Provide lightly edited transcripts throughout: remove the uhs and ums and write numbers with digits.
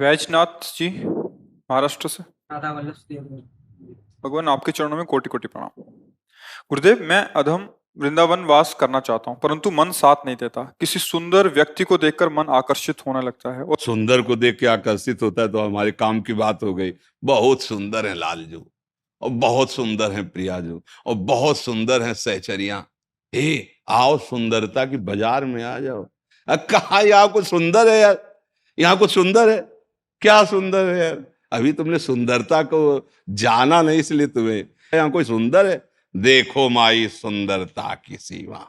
वैजनाथ जी महाराष्ट्र से। राधा वल्लभ देव। भगवान आपके चरणों में कोटि कोटि प्रणाम। गुरुदेव, मैं अधम वृंदावन वास करना चाहता हूँ, परंतु मन साथ नहीं देता। किसी सुंदर व्यक्ति को देखकर मन आकर्षित होने लगता है और सुंदर को देख के आकर्षित होता है तो हमारे काम की बात हो गई। बहुत सुंदर है लालजू, और बहुत सुंदर है प्रियाजू, और बहुत सुंदर है सहचरिया। हे आओ, सुंदरता की बाजार में आ जाओ। कहा यहाँ कुछ सुंदर है यार? यहाँ कुछ सुंदर है? क्या सुंदर है यार? अभी तुमने सुंदरता को जाना नहीं, इसलिए तुम्हें यहाँ कोई सुंदर है। देखो माई सुंदरता की सीमा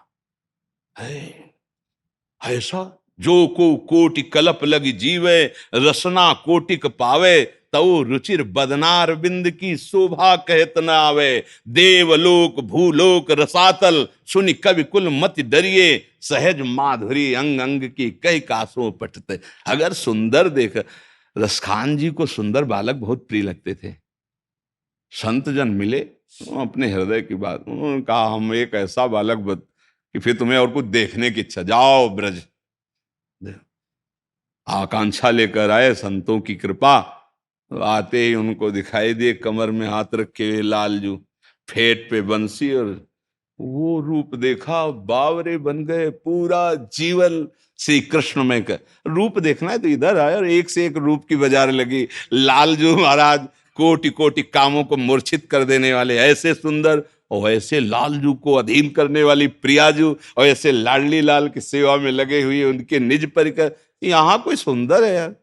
है ऐसा, जो को कोटि कलप लगी जीवे, रसना कोटिक पावे, तऊ रुचिर बदनार बिंद की शोभा कहत न आवे। देवलोक भूलोक रसातल, सुनि कवि कुल मत डरिए, सहज माधुरी अंग अंग की कई कासों पटते। अगर सुंदर देख, रसखान जी को सुंदर बालक बहुत प्रिय लगते थे। संत जन मिले, अपने हृदय की बात उन्होंने कहा, हम एक ऐसा बालक कि फिर तुम्हें और कुछ देखने की इच्छा, जाओ ब्रज। आकांक्षा लेकर आए, संतों की कृपा। आते ही उनको दिखाई दिए कमर में हाथ रखे हुए लालजू, फेट पे बंसी, और वो रूप देखा, बावरे बन गए। पूरा जीवन श्री कृष्ण में कर रूप देखना है तो इधर आए, और एक से एक रूप की बाजार लगी। लालजू महाराज कोटि कोटि कामों को मूर्छित कर देने वाले, ऐसे सुंदर, और ऐसे लालजू को अधीन करने वाली प्रियाजू, और ऐसे लाडली लाल की सेवा में लगे हुए उनके निज परिकर। यहाँ कोई सुंदर है यार?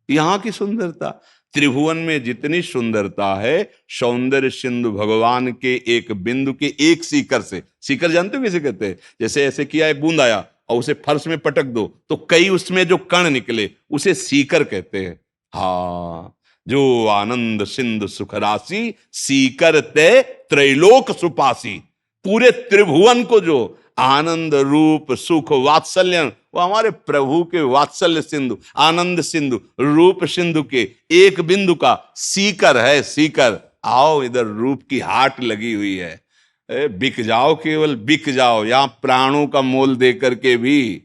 यहाँ की सुंदरता, त्रिभुवन में जितनी सुंदरता है, सौंदर्य सिंधु भगवान के एक बिंदु के एक सीकर से। सीकर जानते हो किसे कहते हैं? जैसे ऐसे किया, एक बूंद आया और उसे फर्श में पटक दो तो कई उसमें जो कण निकले, उसे सीकर कहते हैं। हाँ, जो आनंद सिंधु सुख राशि, सीकर ते त्रैलोक सुपासी। पूरे त्रिभुवन को जो आनंद रूप सुख वात्सल्य, वो हमारे प्रभु के वात्सल्य सिंधु, आनंद सिंधु, रूप सिंधु के एक बिंदु का सीकर है। सीकर, आओ इधर, रूप की हाट लगी हुई है। बिक जाओ, केवल बिक जाओ। यहां प्राणों का मोल दे करके भी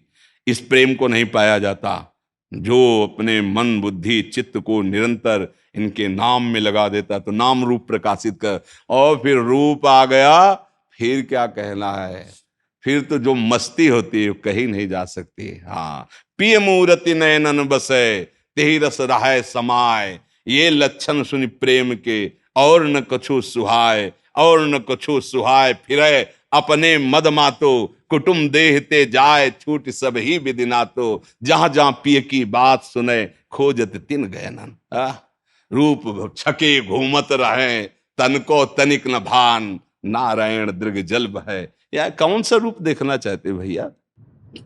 इस प्रेम को नहीं पाया जाता। जो अपने मन बुद्धि चित्त को निरंतर इनके नाम में लगा देता, तो नाम रूप प्रकाशित कर, और फिर रूप आ गया, फिर क्या कहना है? फिर तो जो मस्ती होती है वो कहीं नहीं जा सकती। हाँ, पिय मूरति नयनन बसे, तेहि रस रहाय समाय। ये लक्षण सुनि प्रेम के, और न कछु सुहाय, और न कछु सुहाय। फिरे अपने मद मातो, कुटुम देहते जाए, छूट सब ही विदिना तो। जहां जहां पिय की बात सुने, खोजत तिन गयनन। रूप छके घूमत रहे, तन को तनिक न भान, नारायण दृग जल बहे। या कौन सा रूप देखना चाहते भैया?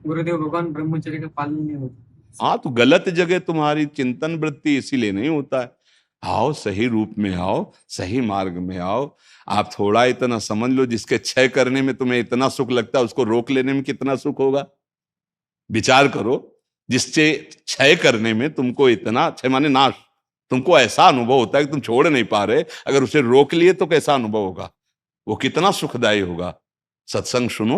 गुरुदेव, भगवान ब्रह्मचर्य का पालन नहीं होता। हाँ, तो गलत जगह तुम्हारी चिंतन वृत्ति इसीलिए नहीं होता है। आओ, सही रूप में आओ, सही मार्ग में आओ। आप थोड़ा इतना समझ लो, जिसके क्षय करने में तुम्हें इतना सुख लगता है, उसको रोक लेने में कितना सुख होगा। विचार करो, जिससे क्षय करने में तुमको इतना, क्षय माने नाश, तुमको ऐसा अनुभव होता है कि तुम छोड़ नहीं पा रहे, अगर उसे रोक लिए तो कैसा अनुभव होगा? वो कितना सुखदायी होगा। सत्संग सुनो,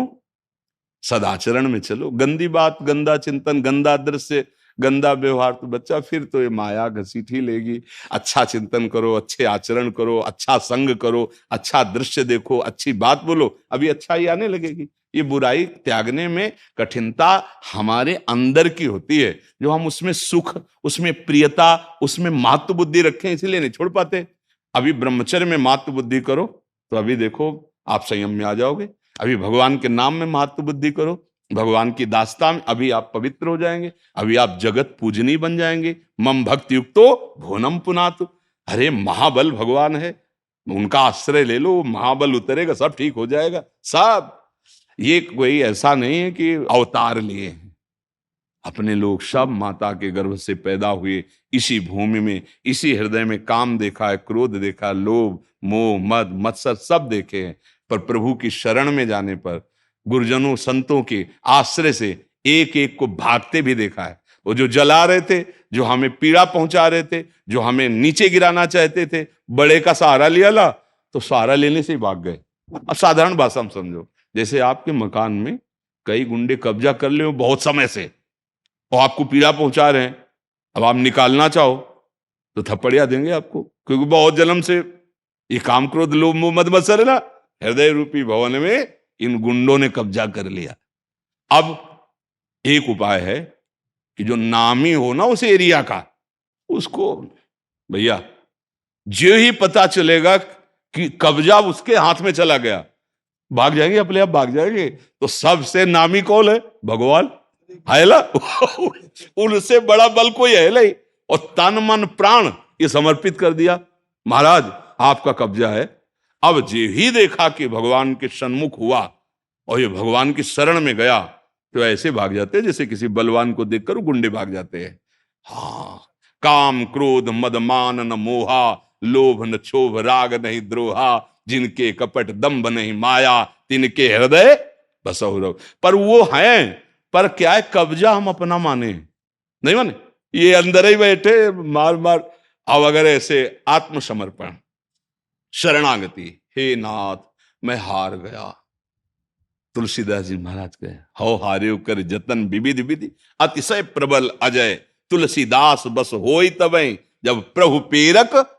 सदाचरण में चलो। गंदी बात, गंदा चिंतन, गंदा दृश्य, गंदा व्यवहार, तो बच्चा फिर तो ये माया घसीट ही लेगी। अच्छा चिंतन करो, अच्छे आचरण करो, अच्छा संग करो, अच्छा दृश्य देखो, अच्छी बात बोलो, अभी अच्छा ही आने लगेगी। ये बुराई त्यागने में कठिनता हमारे अंदर की होती है, जो हम उसमें सुख, उसमें प्रियता, उसमें महत्व बुद्धि रखें, इसीलिए नहीं छोड़ पाते। अभी ब्रह्मचर्य में महत्व बुद्धि करो तो अभी देखो आप संयम में आ जाओगे। अभी भगवान के नाम में महत्व बुद्धि करो, भगवान की दास्ता में, अभी आप पवित्र हो जाएंगे। अभी आप जगत पूजनी बन जाएंगे। मम भक्ति युक्तो भुवनम पुनातु। अरे महाबल भगवान है, उनका आश्रय ले लो, महाबल उतरेगा, सब ठीक हो जाएगा सब। ये कोई ऐसा नहीं है कि अवतार लिए हैं। अपने लोग सब माता के गर्भ से पैदा हुए इसी भूमि में, इसी हृदय में काम देखा है, क्रोध देखा, लोभ मोह मद मत्सर सब देखे हैं। पर प्रभु की शरण में जाने पर, गुरुजनों संतों के आश्रय से एक एक को भागते भी देखा है। वो जो जला रहे थे, जो हमें पीड़ा पहुंचा रहे थे, जो हमें नीचे गिराना चाहते थे, बड़े का सहारा लिया ला तो सहारा लेने से ही भाग गए। अब साधारण भाषा में समझो, जैसे आपके मकान में कई गुंडे कब्जा कर ले बहुत समय से और आपको पीड़ा पहुंचा रहे हैं, अब आप निकालना चाहो तो थप्पड़िया देंगे आपको, क्योंकि बहुत जन्म से ये काम क्रोध लोभ मोह मद मत्सर है ना, हृदय रूपी भवन में इन गुंडों ने कब्जा कर लिया। अब एक उपाय है कि जो नामी हो ना उस एरिया का, उसको भैया जो ही पता चलेगा कि कब्जा उसके हाथ में चला गया, भाग जाएंगे, अपने आप भाग जाएंगे। तो सबसे नामी कौन है? भगवान है ना। उनसे बड़ा बल कोई है नहीं। और तन मन प्राण ये समर्पित कर दिया, महाराज आपका कब्जा है। अब जे ही देखा कि भगवान के सन्मुख हुआ और ये भगवान की शरण में गया, तो ऐसे भाग जाते हैं जैसे किसी बलवान को देखकर गुंडे भाग जाते हैं। हाँ, काम क्रोध मद मान न मोहा, लोभ न क्षोभ राग नहीं द्रोहा, जिनके कपट दंभ नहीं माया, तिनके हृदय बसहु रहो। पर वो हैं, पर क्या है, कब्जा हम अपना माने नहीं माने, ये अंदर ही बैठे मार मार। अब अगर ऐसे आत्मसमर्पण शरणागति, हे नाथ मैं हार गया, तुलसीदास जी महाराज कहे, हो हार्यो कर जतन विविध विधि, अतिशय प्रबल अजय, तुलसीदास बस होई तबे, जब प्रभु पेरक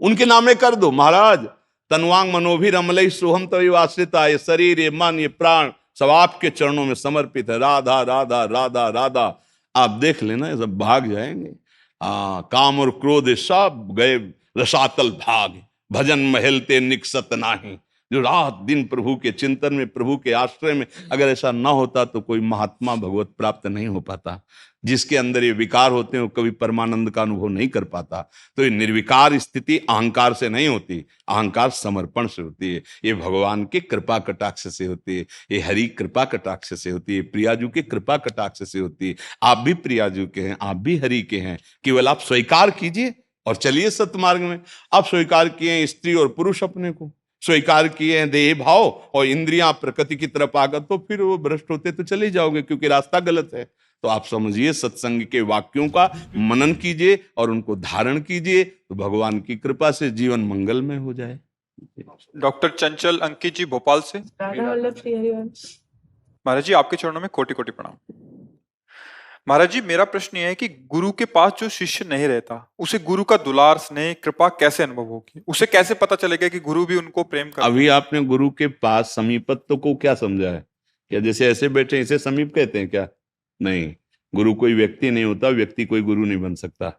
उनके नामे कर दो। महाराज तनवांग मनोभिर अमलई सोहम तभी आश्रिता, ये शरीर ये मन ये प्राण सब आपके चरणों में समर्पित है। राधा राधा राधा राधा, आप देख लेना ये सब भाग जाएंगे। काम और क्रोध सब गए रसातल भाग, भजन महलते निकसत नाही। जो रात दिन प्रभु के चिंतन में, प्रभु के आश्रय में, अगर ऐसा ना होता तो कोई महात्मा भगवत प्राप्त नहीं हो पाता। जिसके अंदर ये विकार होते हैं वो कभी परमानंद का अनुभव नहीं कर पाता। तो ये निर्विकार स्थिति अहंकार से नहीं होती, अहंकार समर्पण से होती है। ये भगवान के कृपा कटाक्ष से होती है, ये हरि कृपा कटाक्ष से होती है, प्रियाजू के कृपा कटाक्ष से होती है। आप भी प्रियाजू के हैं, आप भी हरि के हैं, केवल आप स्वीकार कीजिए और चलिए सत्मार्ग में। आप स्वीकार किए हैं स्त्री और पुरुष अपने को, स्वीकार किए हैं देह भाव और इंद्रियां प्रकृति की तरफ आगत, तो फिर वो भ्रष्ट होते तो चले जाओगे, क्योंकि रास्ता गलत है। तो आप समझिए, सत्संग के वाक्यों का मनन कीजिए और उनको धारण कीजिए, तो भगवान की कृपा से जीवन मंगलमय हो जाए। डॉक्टर चंचल अंकित जी भोपाल से। राधा वल्लभ श्री हरिवंश। महाराज जी आपके चरणों में कोटि कोटि प्रणाम। महाराज जी मेरा प्रश्न यह है कि गुरु के पास जो शिष्य नहीं रहता, उसे गुरु का दुलार स्नेह कृपा कैसे अनुभव होगी? उसे कैसे पता चलेगा कि गुरु भी उनको प्रेम करता है? अभी आपने गुरु के पास समीपत्व को क्या समझा है? क्या जैसे ऐसे बैठे इसे समीप कहते हैं क्या? नहीं, गुरु कोई व्यक्ति नहीं होता, व्यक्ति कोई गुरु नहीं बन सकता।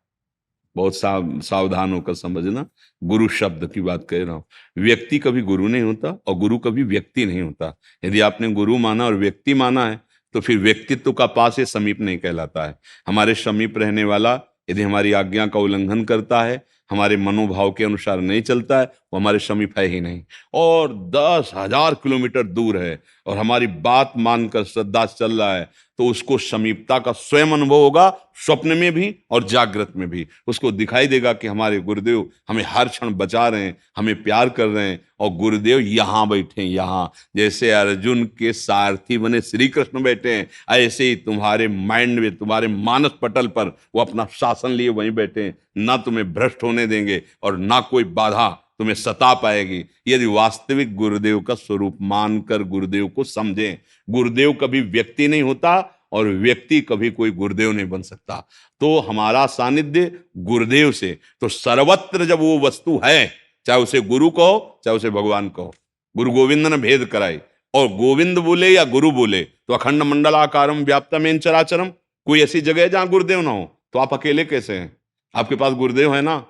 बहुत सावधान होकर समझना, गुरु शब्द की बात कह रहा हूं। व्यक्ति कभी गुरु नहीं होता और गुरु कभी व्यक्ति नहीं होता। यदि आपने गुरु माना और व्यक्ति माना है तो फिर व्यक्तित्व का पास ये समीप नहीं कहलाता है। हमारे समीप रहने वाला यदि हमारी आज्ञा का उल्लंघन करता है, हमारे मनोभाव के अनुसार नहीं चलता है, वो हमारे समीप है ही नहीं। और 10,000 किलोमीटर दूर है और हमारी बात मानकर श्रद्धा से चल रहा है, तो उसको समीपता का स्वयं अनुभव होगा, स्वप्न में भी और जागृत में भी। उसको दिखाई देगा कि हमारे गुरुदेव हमें हर क्षण बचा रहे हैं, हमें प्यार कर रहे हैं, और गुरुदेव यहाँ बैठे हैं। यहाँ जैसे अर्जुन के सारथी बने श्री कृष्ण बैठे हैं, ऐसे ही तुम्हारे माइंड में, तुम्हारे मानस पटल पर वो अपना शासन लिए वहीं बैठे हैं। ना तुम्हें भ्रष्ट होने देंगे और ना कोई बाधा तुम्हें सता पाएगी, यदि वास्तविक गुरुदेव का स्वरूप मानकर गुरुदेव को समझें। गुरुदेव कभी व्यक्ति नहीं होता और व्यक्ति कभी कोई गुरुदेव नहीं बन सकता। तो हमारा सानिध्य गुरुदेव से, तो सर्वत्र जब वो वस्तु है, चाहे उसे गुरु कहो चाहे उसे भगवान कहो, गुरु गोविंद ने भेद कराई, और गोविंद बोले या गुरु बोले तो अखंड मंडलाकारम व्याप्तमेन चराचरम। कोई ऐसी जगह है जहां गुरुदेव ना हो, तो आप अकेले कैसे हैं? आपके पास गुरुदेव है ना।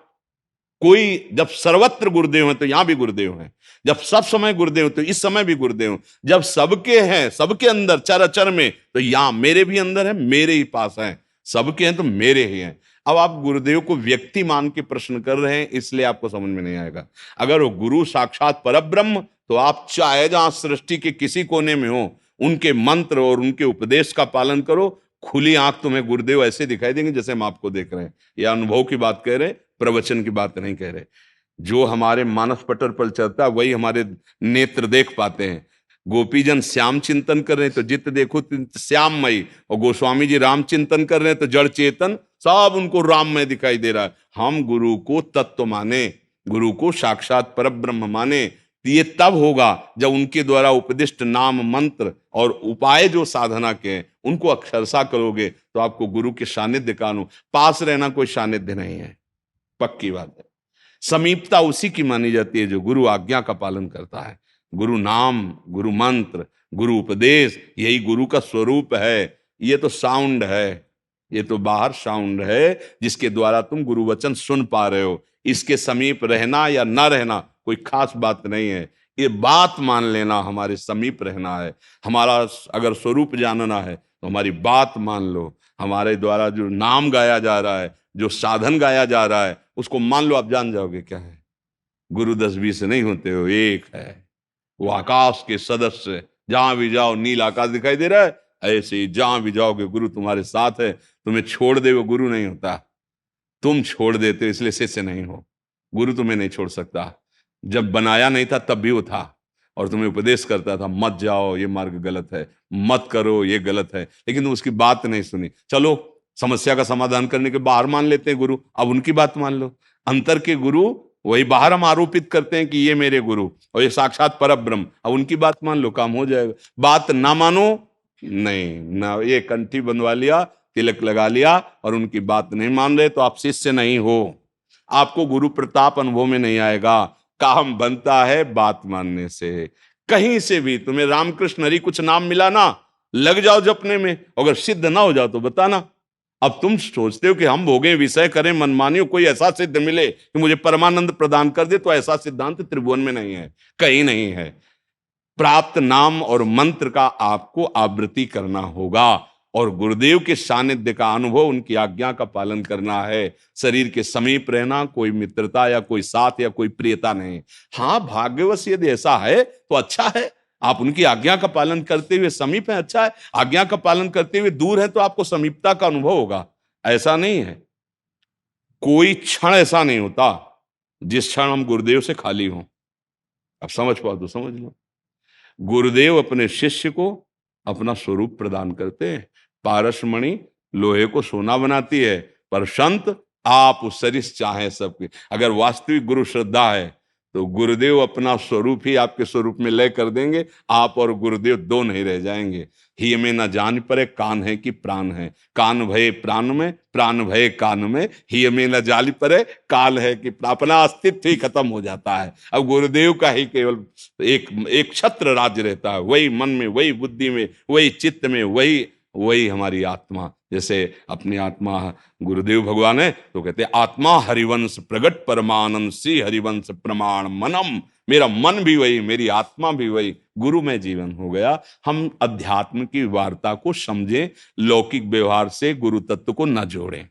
कोई जब सर्वत्र गुरुदेव है तो यहां भी गुरुदेव है, जब सब समय गुरुदेव तो इस समय भी गुरुदेव, जब सबके हैं, सबके अंदर चराचर में, तो यहां मेरे भी अंदर है, मेरे ही पास है। सबके हैं तो मेरे ही हैं। अब आप गुरुदेव को व्यक्ति मान के प्रश्न कर रहे हैं, इसलिए आपको समझ में नहीं आएगा। अगर वो गुरु साक्षात परब्रह्म, तो आप चाहे जहां सृष्टि के किसी कोने में हो, उनके मंत्र और उनके उपदेश का पालन करो, खुली आंख तुम्हें गुरुदेव ऐसे दिखाई देंगे जैसे हम आपको देख रहे हैं। यह अनुभव की बात कह रहे हैं, प्रवचन की बात नहीं कह रहे। जो हमारे मानस पटल पर चलता है वही हमारे नेत्र देख पाते हैं। गोपीजन श्याम चिंतन कर रहे हैं तो जित देखो श्याममयी, और गोस्वामी जी राम चिंतन कर रहे हैं तो जड़ चेतन सब उनको राममय दिखाई दे रहा है। हम गुरु को तत्व माने, गुरु को साक्षात परब्रह्म माने, तो ये तब होगा जब उनके द्वारा उपदिष्ट नाम मंत्र और उपाय जो साधना के हैं उनको अक्षरशः करोगे तो आपको गुरु के सानिध्य का अनुभव। पास रहना कोई सानिध्य नहीं है, पक्की बात है। समीपता उसी की मानी जाती है जो गुरु आज्ञा का पालन करता है। गुरु नाम, गुरु मंत्र, गुरु उपदेश, यही गुरु का स्वरूप है। ये तो साउंड है, ये तो बाहर साउंड है जिसके द्वारा तुम गुरु वचन सुन पा रहे हो। इसके समीप रहना या ना रहना कोई खास बात नहीं है। ये बात मान लेना हमारे समीप रहना है। हमारा अगर स्वरूप जानना है तो हमारी बात मान लो। हमारे द्वारा जो नाम गाया जा रहा है, जो साधन गाया जा रहा है, उसको मान लो, आप जान जाओगे क्या है। गुरु 10-20 नहीं होते हो, एक है। वो आकाश के सदस्य, जहां भी जाओ नील आकाश दिखाई दे रहा है, ऐसे ही जहां भी जाओगे गुरु तुम्हारे साथ है। तुम्हें छोड़ दे वो गुरु नहीं होता, तुम छोड़ देते हो इसलिए शिष्य नहीं हो। गुरु तुम्हें नहीं छोड़ सकता। जब बनाया नहीं था तब भी वो था और तुम्हें उपदेश करता था, मत जाओ ये मार्ग गलत है, मत करो ये गलत है, लेकिन तुम उसकी बात नहीं सुनी। चलो समस्या का समाधान करने के बाहर मान लेते हैं गुरु, अब उनकी बात मान लो। अंतर के गुरु वही बाहर हम आरोपित करते हैं कि ये मेरे गुरु और ये साक्षात परब्रह्म, अब उनकी बात मान लो, काम हो जाएगा। बात ना मानो, नहीं ना, ये कंठी बंधवा लिया, तिलक लगा लिया और उनकी बात नहीं मान रहे तो आप शिष्य नहीं हो। आपको गुरु प्रताप अनुभव में नहीं आएगा। काम बनता है बात मानने से। कहीं से भी तुम्हें रामकृष्ण हरि कुछ नाम मिला ना, लग जाओ जपने में। अगर सिद्ध ना हो जाओ तो बताना। अब तुम सोचते हो कि हम भोगें, विषय करें, मनमानियों, कोई ऐसा सिद्ध मिले कि मुझे परमानंद प्रदान कर दे, तो ऐसा सिद्धांत त्रिभुवन में नहीं है, कहीं नहीं है। प्राप्त नाम और मंत्र का आपको आवृत्ति करना होगा और गुरुदेव के सानिध्य का अनुभव, उनकी आज्ञा का पालन करना है। शरीर के समीप रहना, कोई मित्रता या कोई साथ या कोई प्रियता नहीं। हाँ, भाग्यवश यदि ऐसा है तो अच्छा है, आप उनकी आज्ञा का पालन करते हुए समीप है, अच्छा है। आज्ञा का पालन करते हुए दूर है तो आपको समीपता का अनुभव होगा। ऐसा नहीं है, कोई क्षण ऐसा नहीं होता जिस क्षण हम गुरुदेव से खाली हों। अब समझ पाओ तो समझ लो। गुरुदेव अपने शिष्य को अपना स्वरूप प्रदान करते हैं। पारसमणि लोहे को सोना बनाती है, पर संत आप सरिस चाहे सबके। अगर वास्तविक गुरु श्रद्धा है तो गुरुदेव अपना स्वरूप ही आपके स्वरूप में लय कर देंगे। आप और गुरुदेव दो नहीं रह जाएंगे। ही में न जान पड़े कान है कि प्राण है, कान भये प्राण में, प्राण भये कान में। ही में न जान पड़े काल है कि अपना अस्तित्व ही खत्म हो जाता है। अब गुरुदेव का ही केवल एक छत्र राज्य रहता है, वही मन में, वही बुद्धि में, वही चित्त में, वही हमारी आत्मा। जैसे अपनी आत्मा गुरुदेव भगवान है तो कहते हैं आत्मा हरिवंश प्रगट परमानंद श्री हरिवंश प्रमाण मनम। मेरा मन भी वही, मेरी आत्मा भी वही, गुरु में जीवन हो गया। हम अध्यात्म की वार्ता को समझें, लौकिक व्यवहार से गुरु तत्व को न जोड़ें।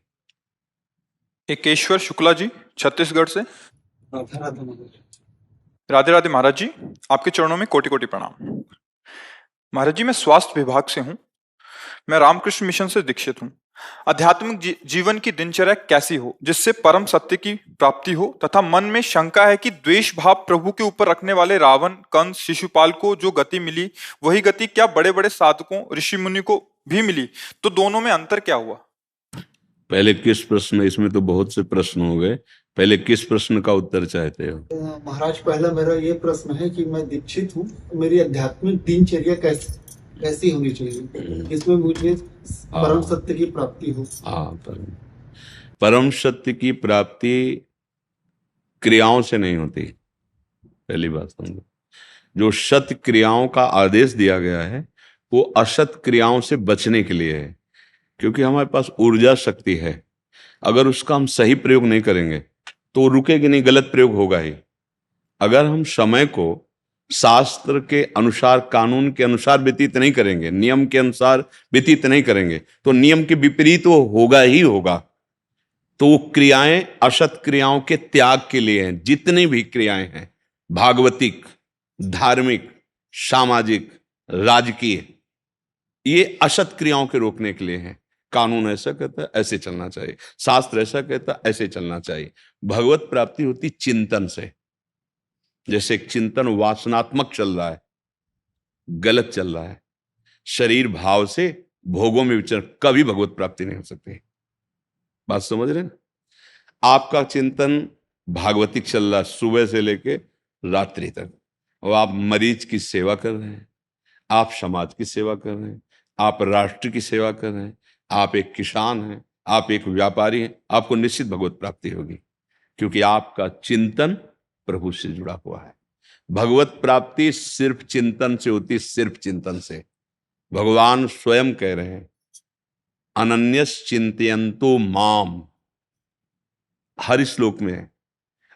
एकेश्वर शुक्ला जी छत्तीसगढ़ से। राधे राधे महाराज। राधे राधे महाराज जी, आपके चरणों में कोटि कोटि प्रणाम। महाराज जी, मैं स्वास्थ्य विभाग से हूँ। मैं रामकृष्ण मिशन से दीक्षित हूँ। आध्यात्मिक जीवन की दिनचर्या कैसी हो जिससे परम सत्य की प्राप्ति हो, तथा मन में शंका है कि द्वेष भाव प्रभु के ऊपर रखने वाले रावण, कंस, शिशुपाल को जो गति मिली वही गति क्या बड़े बड़े साधकों, ऋषि मुनि को भी मिली, तो दोनों में अंतर क्या हुआ? पहले किस प्रश्न, इसमें तो बहुत से प्रश्न हो गए, पहले किस प्रश्न का उत्तर चाहते हो? महाराज, पहला मेरा ये प्रश्न है कि मैं दीक्षित हूँ, मेरी आध्यात्मिक दिनचर्या कैसी होनी चाहिए इसमें मुझे परम सत्य की प्राप्ति हो। हाँ, परम सत्य की प्राप्ति क्रियाओं से नहीं होती, पहली बात समझो। जो सत्य क्रियाओं का आदेश दिया गया है वो असत क्रियाओं से बचने के लिए है, क्योंकि हमारे पास ऊर्जा शक्ति है। अगर उसका हम सही प्रयोग नहीं करेंगे तो रुकेगी नहीं, गलत प्रयोग होगा ही। अगर हम समय को शास्त्र के अनुसार, कानून के अनुसार व्यतीत नहीं करेंगे, नियम के अनुसार व्यतीत नहीं करेंगे, तो नियम के विपरीत वो होगा ही होगा। तो वो क्रियाएं असत क्रियाओं के त्याग के लिए हैं। जितनी भी क्रियाएं हैं, भागवतिक, धार्मिक, सामाजिक, राजकीय, ये असत क्रियाओं के रोकने के लिए हैं। कानून ऐसा कहता है ऐसे चलना चाहिए, शास्त्र ऐसा कहता है ऐसे चलना चाहिए। भगवत प्राप्ति होती चिंतन से। जैसे चिंतन वासनात्मक चल रहा है, गलत चल रहा है, शरीर भाव से भोगों में विचरण, कभी भगवत प्राप्ति नहीं हो सकती। बात समझ रहे ना? आपका चिंतन भागवतिक चल रहा है सुबह से लेके रात्रि तक, और आप मरीज की सेवा कर रहे हैं, आप समाज की सेवा कर रहे हैं, आप राष्ट्र की सेवा कर रहे हैं, आप एक किसान हैं, आप एक व्यापारी हैं, आपको निश्चित भगवत प्राप्ति होगी, क्योंकि आपका चिंतन प्रभु से जुड़ा हुआ है। भगवत प्राप्ति सिर्फ चिंतन से होती, सिर्फ चिंतन से। भगवान स्वयं कह रहे हैं, अनन्यस चिंतयन्तो माम, हर श्लोक में है,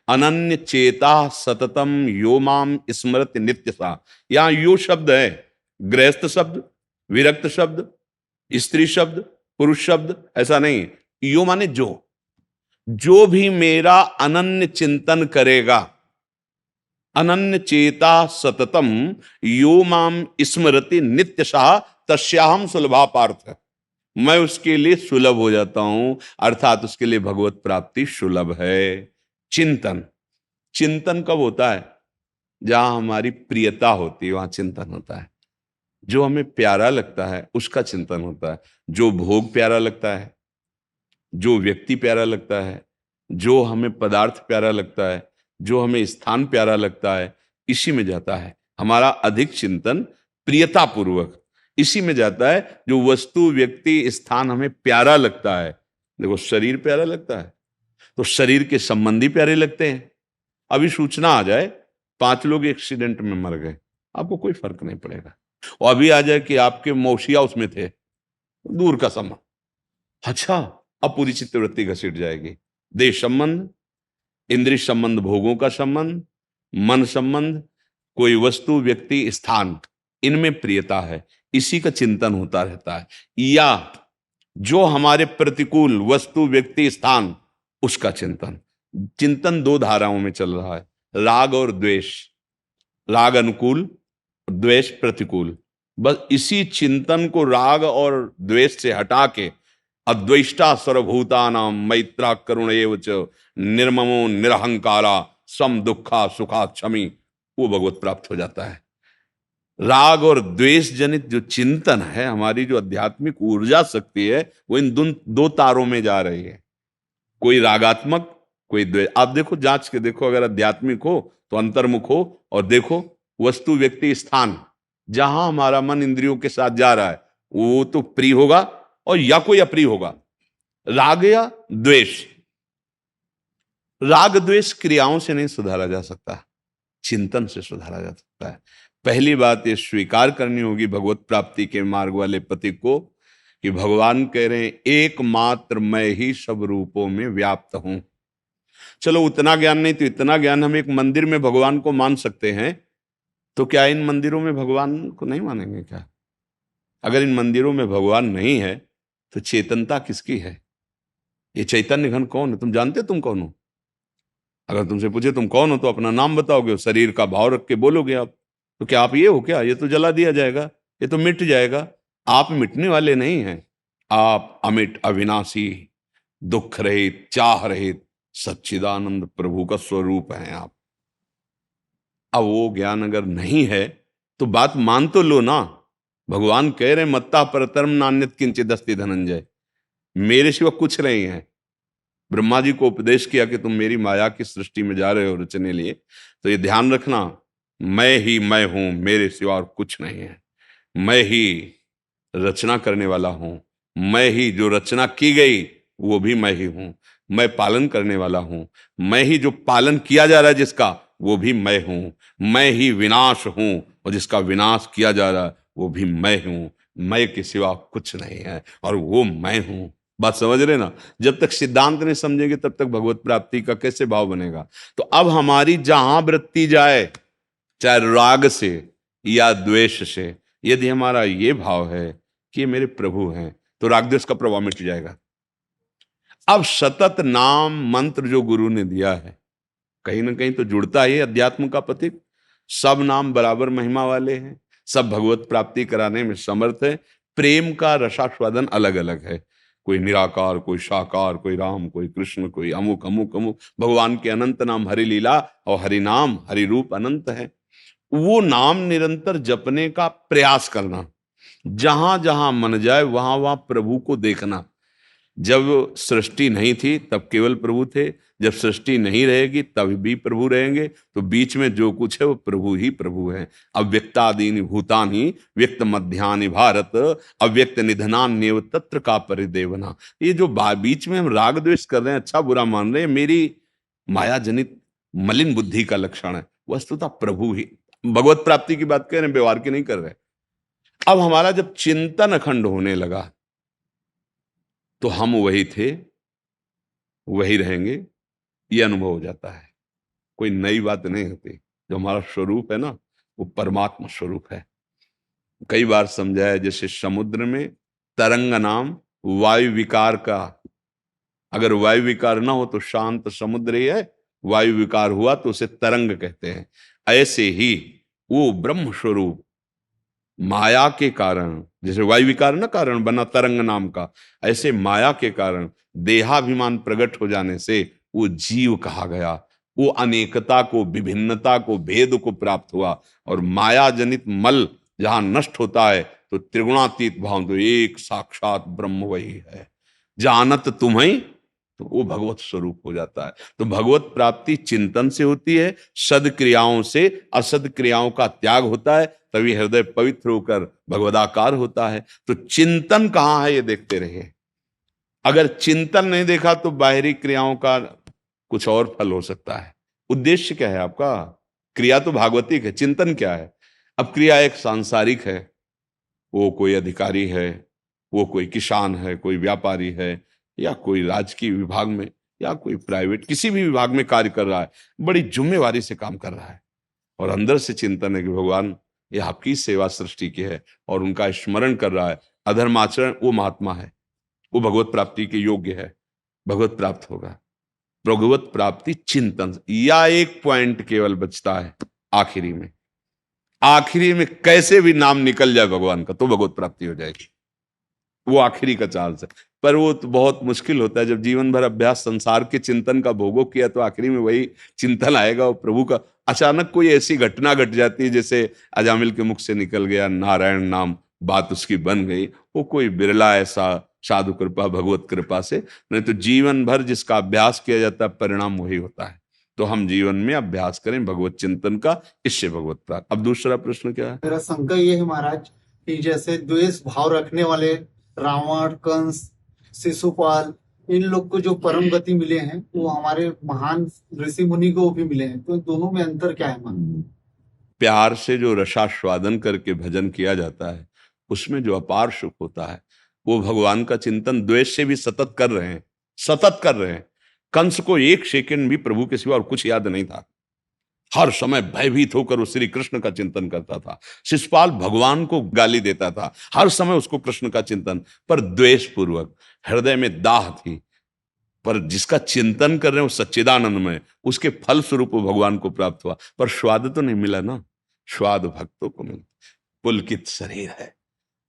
अनन्य चेता सततम यो माम स्मृति नित्यसा। यहां यो शब्द है, गृहस्थ शब्द, विरक्त शब्द, स्त्री शब्द, पुरुष शब्द, ऐसा नहीं। यो माने जो भी मेरा अनन्य चिंतन करेगा, अनन्य चेता सततम यो माम स्मृति नित्यशः तस्याहम सुलभा पार्थ, मैं उसके लिए सुलभ हो जाता हूं, अर्थात उसके लिए भगवत प्राप्ति सुलभ है। चिंतन कब होता है? जहां हमारी प्रियता होती है वहां चिंतन होता है। जो हमें प्यारा लगता है उसका चिंतन होता है। जो भोग प्यारा लगता है, जो व्यक्ति प्यारा लगता है, जो हमें पदार्थ प्यारा लगता है, जो हमें स्थान प्यारा लगता है, इसी में जाता है हमारा अधिक चिंतन, प्रियता पूर्वक इसी में जाता है। जो वस्तु, व्यक्ति, स्थान हमें प्यारा लगता है, देखो शरीर प्यारा लगता है तो शरीर के संबंधी प्यारे लगते हैं। अभी सूचना आ जाए 5 लोग एक्सीडेंट में मर गए, आपको कोई फर्क नहीं पड़ेगा। और अभी आ जाए कि आपके मौसिया उसमें थे, दूर का संबंध, अच्छा, अब पूरी चित्तवृत्ति घसीट जाएगी। देह संबंध, इंद्रिय संबंध, भोगों का संबंध, मन संबंध, कोई वस्तु, व्यक्ति, स्थान, इनमें प्रियता है, इसी का चिंतन होता रहता है। या जो हमारे प्रतिकूल वस्तु, व्यक्ति, स्थान, उसका चिंतन 2 धाराओं में चल रहा है, राग और द्वेष। राग अनुकूल, द्वेष प्रतिकूल। बस इसी चिंतन को राग और द्वेष से हटा के अद्वेष्टा सर्वभूतानां मैत्रा करुण एव च निर्ममो निरहंकारा सम दुखा सुखा क्षमी, वो भगवत प्राप्त हो जाता है। राग और द्वेष जनित जो चिंतन है, हमारी जो आध्यात्मिक ऊर्जा शक्ति है, वो इन 2 तारों में जा रही है। कोई रागात्मक, कोई द्वेष। आप देखो, जांच के देखो, अगर आध्यात्मिक हो तो अंतर्मुख हो और देखो वस्तु, व्यक्ति, स्थान, जहां हमारा मन इंद्रियों के साथ जा रहा है, वो तो प्रिय होगा और या कोई अप्रिय होगा। राग या द्वेष, राग द्वेष क्रियाओं से नहीं सुधारा जा सकता, चिंतन से सुधारा जा सकता है। पहली बात ये स्वीकार करनी होगी भगवत प्राप्ति के मार्ग वाले पति को कि भगवान कह रहे हैं, एकमात्र मैं ही सब रूपों में व्याप्त हूं। चलो उतना ज्ञान नहीं तो इतना ज्ञान, हम एक मंदिर में भगवान को मान सकते हैं, तो क्या इन मंदिरों में भगवान को नहीं मानेंगे क्या? अगर इन मंदिरों में भगवान नहीं है तो चेतनता किसकी है? ये चैतन्य घन कौन है? तुम जानते तुम कौन हो? अगर तुमसे पूछे तुम कौन हो तो अपना नाम बताओगे, शरीर का भाव रख के बोलोगे आप। तो क्या आप ये हो क्या? ये तो जला दिया जाएगा, ये तो मिट जाएगा। आप मिटने वाले नहीं हैं, आप अमिट, अविनाशी, दुख रहित, चाह रहित सच्चिदानंद प्रभु का स्वरूप हैं आप। अब वो ज्ञान अगर नहीं है तो बात मान तो लो ना। भगवान कह रहे मत्ता परतरम नान्यत किंचित अस्ति धनंजय, मेरे सिवा कुछ नहीं है। ब्रह्मा जी को उपदेश किया कि तुम मेरी माया की सृष्टि में जा रहे हो रचने लिए, तो ये ध्यान रखना, मैं ही मैं हूं, मेरे सिवा और कुछ नहीं है। मैं ही रचना करने वाला हूं, मैं ही जो रचना की गई वो भी मैं ही हूं, मैं पालन करने वाला हूं, मैं ही जो पालन किया जा रहा है जिसका, वो भी मैं हूं, मैं ही विनाश हूं और जिसका विनाश किया जा रहा है वो भी मैं हूं। मैं के सिवा कुछ नहीं है और वो मैं हूं। बात समझ रहे ना? जब तक सिद्धांत नहीं समझेंगे तब तक भगवत प्राप्ति का कैसे भाव बनेगा? तो अब हमारी जहां वृत्ति जाए, चाहे राग से या द्वेष से, यदि हमारा ये भाव है कि ये मेरे प्रभु हैं, तो राग द्वेष का प्रभाव मिट जाएगा। अब सतत नाम मंत्र जो गुरु ने दिया है, कहीं ना कहीं तो जुड़ता है अध्यात्म का प्रतीक। सब नाम बराबर महिमा वाले हैं, सब भगवत प्राप्ति कराने में समर्थ है। प्रेम का रसास्वादन अलग अलग है, कोई निराकार, कोई साकार, कोई राम, कोई कृष्ण, कोई अमुक अमुक अमुक। भगवान के अनंत नाम, हरि लीला और हरि नाम, हरि रूप अनंत है। वो नाम निरंतर जपने का प्रयास करना, जहां जहां मन जाए वहां वहां प्रभु को देखना। जब सृष्टि नहीं थी तब केवल प्रभु थे, जब सृष्टि नहीं रहेगी तभी भी प्रभु रहेंगे। तो बीच में जो कुछ है वो प्रभु ही प्रभु है। अव्यक्तादीनि भूतानि व्यक्त मध्यानि भारत अव्यक्त निधनान्येव तत्र का परिदेवना। ये जो बीच में हम राग द्वेष कर रहे हैं, अच्छा बुरा मान रहे हैं, मेरी माया जनित मलिन बुद्धि का लक्षण है। वस्तुतः प्रभु ही। भगवत प्राप्ति की बात कह रहे हैं, व्यवहार की नहीं कर रहे। अब हमारा जब चिंतन अखंड होने लगा तो हम वही थे, वही रहेंगे, ये अनुभव हो जाता है। कोई नई बात नहीं होती। जो हमारा स्वरूप है ना, वो परमात्मा स्वरूप है। कई बार समझाया, जैसे समुद्र में तरंग नाम वायु विकार का, अगर वायु विकार ना हो तो शांत समुद्र ही है, वायु विकार हुआ तो उसे तरंग कहते हैं। ऐसे ही वो ब्रह्म स्वरूप माया के कारण, जैसे वायु विकार ना कारण बना तरंग नाम का, ऐसे माया के कारण देहाभिमान प्रकट हो जाने से वो जीव कहा गया। वो अनेकता को, विभिन्नता को, भेद को प्राप्त हुआ। और माया जनित मल जहां नष्ट होता है तो त्रिगुणातीत भाव, तो एक साक्षात ब्रह्म वही है। जानत तुम्हें, तो वो भगवत स्वरूप हो जाता है। तो भगवत प्राप्ति चिंतन से होती है, सद्क्रियाओं से। असद क्रियाओं का त्याग होता है, तभी हृदय पवित्र होकर भगवदाकार होता है। तो चिंतन कहाँ है ये देखते रहिए। अगर चिंतन नहीं देखा तो बाहरी क्रियाओं का कुछ और फल हो सकता है। उद्देश्य क्या है आपका? क्रिया तो भागवतिक है, चिंतन क्या है? अब क्रिया एक सांसारिक है, वो कोई अधिकारी है, वो कोई किसान है, कोई व्यापारी है, या कोई राजकीय विभाग में, या कोई प्राइवेट किसी भी विभाग में कार्य कर रहा है, बड़ी जिम्मेवारी से काम कर रहा है। और अंदर से चिंतन है कि भगवान ये आपकी सेवा सृष्टि की है, और उनका स्मरण कर रहा है। अधर्माचरण वो महात्मा है, वो भगवत प्राप्ति के योग्य है, भगवत प्राप्त होगा। भगवत प्राप्ति चिंतन। या एक पॉइंट केवल बचता है आखिरी में, आखिरी में कैसे भी नाम निकल जाए भगवान का तो भगवत प्राप्ति हो जाएगी। वो आखिरी का चांस है, पर वो तो बहुत मुश्किल होता है। जब जीवन भर अभ्यास संसार के चिंतन का भोगो किया तो आखिरी में वही चिंतन आएगा, वो प्रभु का। अचानक कोई ऐसी घटना घट जाती है, जैसे अजामिल के मुख से निकल गया नारायण नाम, बात उसकी बन गई। वो कोई बिरला ऐसा साधु कृपा, भगवत कृपा से, नहीं तो जीवन भर जिसका अभ्यास किया जाता है परिणाम वही होता है। तो हम जीवन में अभ्यास करें भगवत चिंतन का, इससे भगवत प्राप्त। अब दूसरा प्रश्न क्या है? मेरा शंका ये है महाराज कि जैसे द्वेष भाव रखने वाले रावण, कंस, शिशुपाल, इन लोग को जो परम गति मिले हैं वो हमारे महान ऋषि मुनि को भी मिले हैं, तो दोनों में अंतर क्या है महाराज? प्यार से जो रसास्वादन करके भजन किया जाता है उसमें जो अपार सुख होता है, वो भगवान का चिंतन द्वेष से भी सतत कर रहे हैं, सतत कर रहे हैं। कंस को एक सेकंड भी प्रभु के सिवा और कुछ याद नहीं था। हर समय भयभीत होकर वो श्री कृष्ण का चिंतन करता था। शिशुपाल भगवान को गाली देता था, हर समय उसको कृष्ण का चिंतन, पर द्वेष पूर्वक। हृदय में दाह थी, पर जिसका चिंतन कर रहे हैं वो सच्चिदानंद में, उसके फल स्वरूप वो भगवान को प्राप्त हुआ। पर स्वाद तो नहीं मिला ना, स्वाद भक्तों को मिला। पुलकित शरीर है,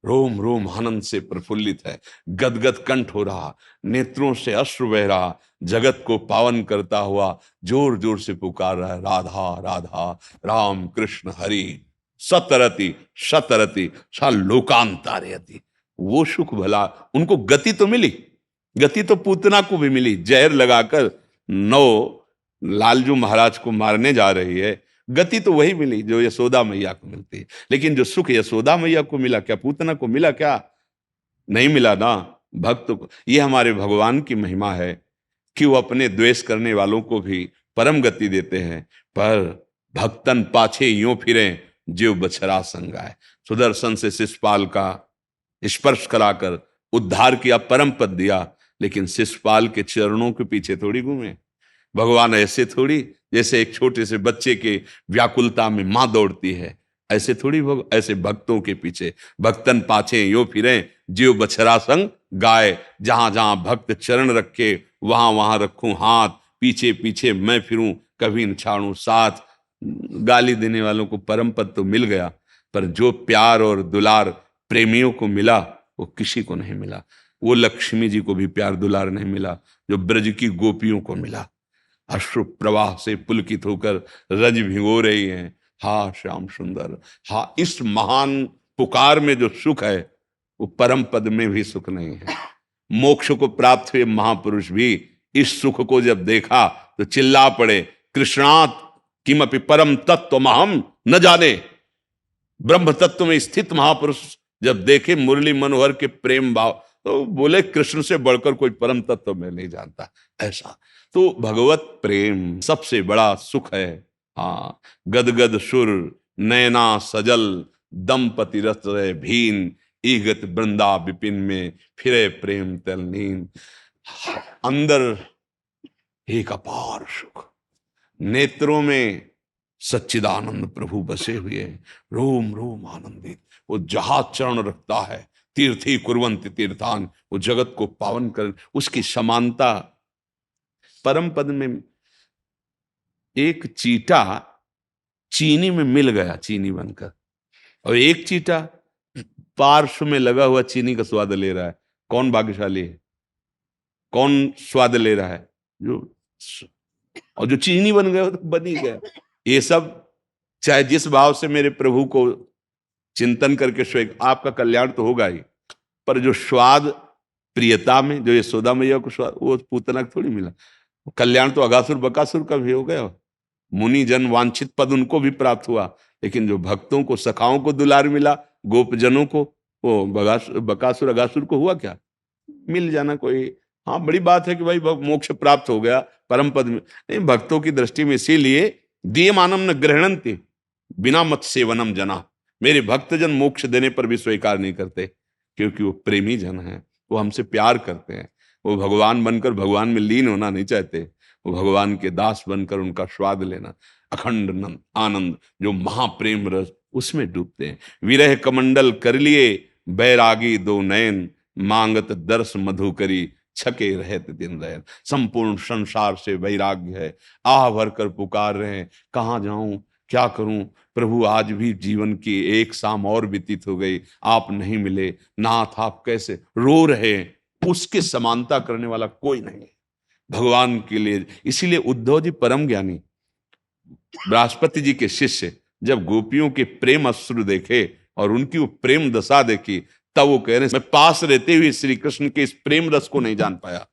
रोम रोम आनंद से प्रफुल्लित है, गदगद कंठ हो रहा, नेत्रों से अश्रु बह रहा, जगत को पावन करता हुआ जोर जोर से पुकार रहा है, राधा राधा राम कृष्ण हरि सतरति सतरति सा लोकांतारयति। वो सुख भला उनको गति तो मिली, गति तो पूतना को भी मिली। जहर लगाकर 9 लालजू महाराज को मारने जा रही है, गति तो वही मिली जो यशोदा मैया को मिलती है। लेकिन जो सुख यशोदा मैया को मिला, क्या पूतना को मिला? क्या नहीं मिला ना भक्त को। ये हमारे भगवान की महिमा है कि वो अपने द्वेष करने वालों को भी परम गति देते हैं। पर भक्तन पाछे यूं फिरे जो बछरा संगाए। सुदर्शन से शिशुपाल का स्पर्श कराकर उद्धार किया, परम पद दिया, लेकिन शिशुपाल के चरणों के पीछे थोड़ी घूमे भगवान। ऐसे थोड़ी, जैसे एक छोटे से बच्चे के व्याकुलता में मां दौड़ती है, ऐसे थोड़ी ऐसे भक्तों के पीछे। भक्तन पाछे यो फिरे जीव बछरा संग गाय। जहां जहां भक्त चरण रखे वहां वहां रखूं हाथ, पीछे पीछे मैं फिरूं कभी न छाड़ूं साथ। गाली देने वालों को परम पद तो मिल गया, पर जो प्यार और दुलार प्रेमियों को मिला वो किसी को नहीं मिला। वो लक्ष्मी जी को भी प्यार दुलार नहीं मिला जो ब्रज की गोपियों को मिला। अश्रु प्रवाह से पुलकित होकर रज भिगो रही हैं, हा श्याम सुंदर हा। इस महान पुकार में जो सुख है वो परम पद में भी सुख नहीं है। मोक्ष को प्राप्त हुए महापुरुष भी इस सुख को जब देखा तो चिल्ला पड़े, कृष्णात किमपि परम तत्वमहम न जाने। ब्रह्म तत्व में स्थित महापुरुष जब देखे मुरली मनोहर के प्रेम भाव, तो बोले कृष्ण से बढ़कर कोई परम तत्व मैं नहीं जानता। ऐसा तो भगवत प्रेम सबसे बड़ा सुख है। हाँ, गदगद सुर नैना सजल दंपति रस रहे भीन, ईगत वृंदा विपिन में फिरे प्रेम तलनीन। अंदर एक अपार सुख, नेत्रों में सच्चिदानंद प्रभु बसे हुए, रोम रोम आनंदित। वो जहां चरण रखता है, तीर्थी कुर्वन्ति तीर्थान, वो जगत को पावन कर, उसकी समानता। परम पद में एक चीटा चीनी में मिल गया, चीनी बनकर, और एक चीटा पार्श्व में लगा हुआ चीनी का स्वाद ले रहा है। कौन भाग्यशाली है? कौन स्वाद ले रहा है? और जो चीनी बन गया तो बन ही गया। ये सब चाहे जिस भाव से मेरे प्रभु को चिंतन करके स्वेग, आपका कल्याण तो होगा ही, पर जो स्वाद प्रियता में, जो यशोदा मैया को स्वाद, वो पूतना को थोड़ी मिला। कल्याण तो अगासुर बकासुर का भी हो गया। मुनि जन वांछित पद उनको भी प्राप्त हुआ, लेकिन जो भक्तों को, सखाओं को दुलार मिला, गोपजनों को, वो बकासुर अगासुर को हुआ क्या? मिल जाना कोई, हाँ बड़ी बात है कि भाई मोक्ष प्राप्त हो गया परम पद में। नहीं, भक्तों की दृष्टि में इसीलिए दीयमानम न ग्रहणन्ति बिना मत सेवनम जना। मेरे भक्तजन मोक्ष देने पर भी स्वीकार नहीं करते, क्योंकि वो प्रेमी जन हैं, वो हमसे प्यार करते हैं। वो भगवान बनकर भगवान में लीन होना नहीं चाहते, वो भगवान के दास बनकर उनका स्वाद लेना, अखंड आनंद जो महाप्रेम रस, उसमें डूबते हैं। विरह कमंडल कर लिए बैरागी दो नयन, मांगत दर्श मधु करी छके रहते दिन रैन। संपूर्ण संसार से वैराग्य है, आह भर कर पुकार रहे हैं, कहाँ जाऊं, क्या करूं प्रभु। आज भी जीवन की एक शाम और व्यतीत हो गई, आप नहीं मिले, नाथ आप कैसे, रो रहे हैं। उसके समानता करने वाला कोई नहीं है भगवान के लिए। इसीलिए उद्धव जी परम ज्ञानी, बृहस्पति जी के शिष्य, जब गोपियों के प्रेम अश्रु देखे और उनकी वो प्रेम दशा देखी, तब वो कह रहे हैं, मैं पास रहते हुए श्री कृष्ण के इस प्रेम रस को नहीं जान पाया,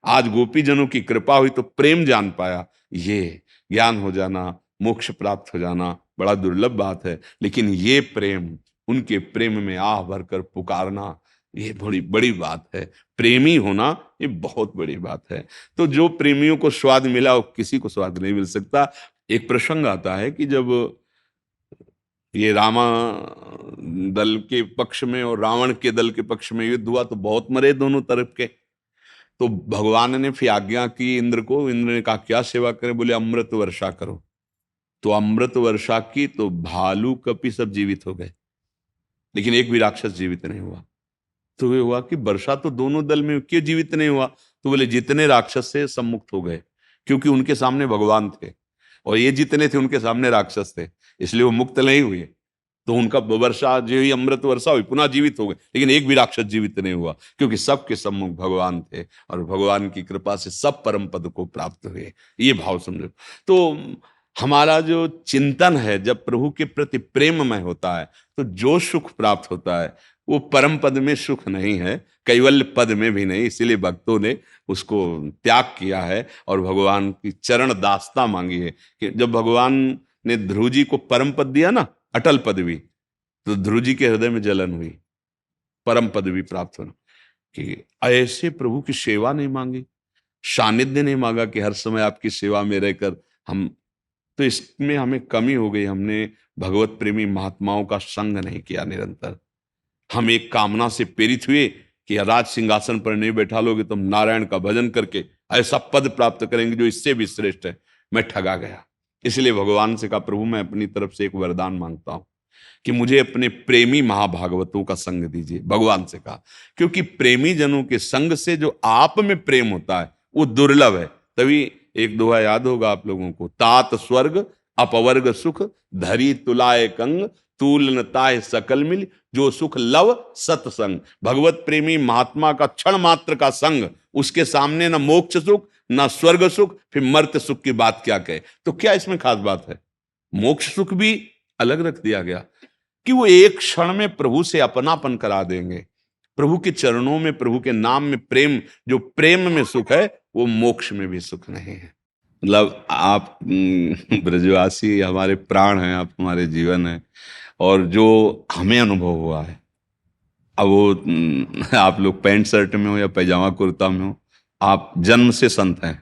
आज गोपी जनों की कृपा हुई तो प्रेम जान पाया। ये ज्ञान हो जाना, मोक्ष प्राप्त हो जाना बड़ा दुर्लभ बात है, लेकिन ये प्रेम, उनके प्रेम में आह भरकर पुकारना, ये बड़ी बड़ी बात है। प्रेमी होना ये बहुत बड़ी बात है। तो जो प्रेमियों को स्वाद मिला, वो किसी को स्वाद नहीं मिल सकता। एक प्रसंग आता है कि जब ये रामा दल के पक्ष में और रावण के दल के पक्ष में युद्ध हुआ, तो बहुत मरे दोनों तरफ के। तो भगवान ने फिर आज्ञा की इंद्र को, इंद्र ने कहा क्या सेवा करें? बोले अमृत वर्षा करो। तो अमृत वर्षा की, तो भालू कपि सब जीवित हो गए, लेकिन एक भी राक्षस जीवित नहीं हुआ। तो ये हुआ कि वर्षा तो दोनों दल में, क्यों जीवित नहीं हुआ? तो बोले जितने राक्षस से सब मुक्त हो गए, क्योंकि उनके सामने भगवान थे, और ये जितने थे उनके सामने राक्षस थे, इसलिए वो मुक्त नहीं हुए। तो उनका वर्षा जो ही अमृत वर्षा हुई, पुनः जीवित हो गए, लेकिन एक भी राक्षस जीवित नहीं हुआ, क्योंकि सबके सम्मुख भगवान थे, और भगवान की कृपा से सब परम पद को प्राप्त हुए। ये भाव समझो। तो हमारा जो चिंतन है, जब प्रभु के प्रति प्रेममय होता है, तो जो सुख प्राप्त होता है वो परम पद में सुख नहीं है, कैवल्य पद में भी नहीं। इसीलिए भक्तों ने उसको त्याग किया है और भगवान की चरण दासता मांगी है। कि जब भगवान ने ध्रुव जी को परम पद दिया ना, अटल पदवी, तो ध्रुव जी के हृदय में जलन हुई, परम पदवी प्राप्त होना। कि ऐसे प्रभु की सेवा नहीं मांगी, सानिध्य नहीं मांगा कि हर समय आपकी सेवा में रहकर हम, तो इसमें हमें कमी हो गई। हमने भगवत प्रेमी महात्माओं का संग नहीं किया निरंतर। हम एक कामना से प्रेरित हुए कि राज सिंहासन पर नहीं बैठा लोगे तो हम नारायण का भजन करके ऐसा पद प्राप्त करेंगे जो इससे भी श्रेष्ठ है। मैं ठगा गया। इसलिए भगवान से कहा, प्रभु मैं अपनी तरफ से एक वरदान मांगता हूं कि मुझे अपने प्रेमी महाभागवतों का संग दीजिए। भगवान से कहा, क्योंकि प्रेमी जनों के संग से जो आप में प्रेम होता है वो दुर्लभ है। तभी एक दोहा याद होगा आप लोगों को, तात स्वर्ग अपवर्ग सुख धरी तुलाए कंग तूलनताय सकल मिल जो सुख लव सत्संग। भगवत प्रेमी महात्मा का क्षण मात्र का संग, उसके सामने न मोक्ष सुख न स्वर्ग सुख, फिर मर्त्य सुख की बात क्या कहे। तो क्या इसमें खास बात है? मोक्ष सुख भी अलग रख दिया गया कि वो एक क्षण में प्रभु से अपनापन करा देंगे। प्रभु के चरणों में, प्रभु के नाम में प्रेम, जो प्रेम में सुख है वो मोक्ष में भी सुख नहीं है। मतलब आप ब्रजवासी हमारे प्राण हैं, आप हमारे जीवन हैं, और जो हमें अनुभव हुआ है, अब वो आप लोग पैंट शर्ट में हो या पैजामा कुर्ता में हो, आप जन्म से संत हैं।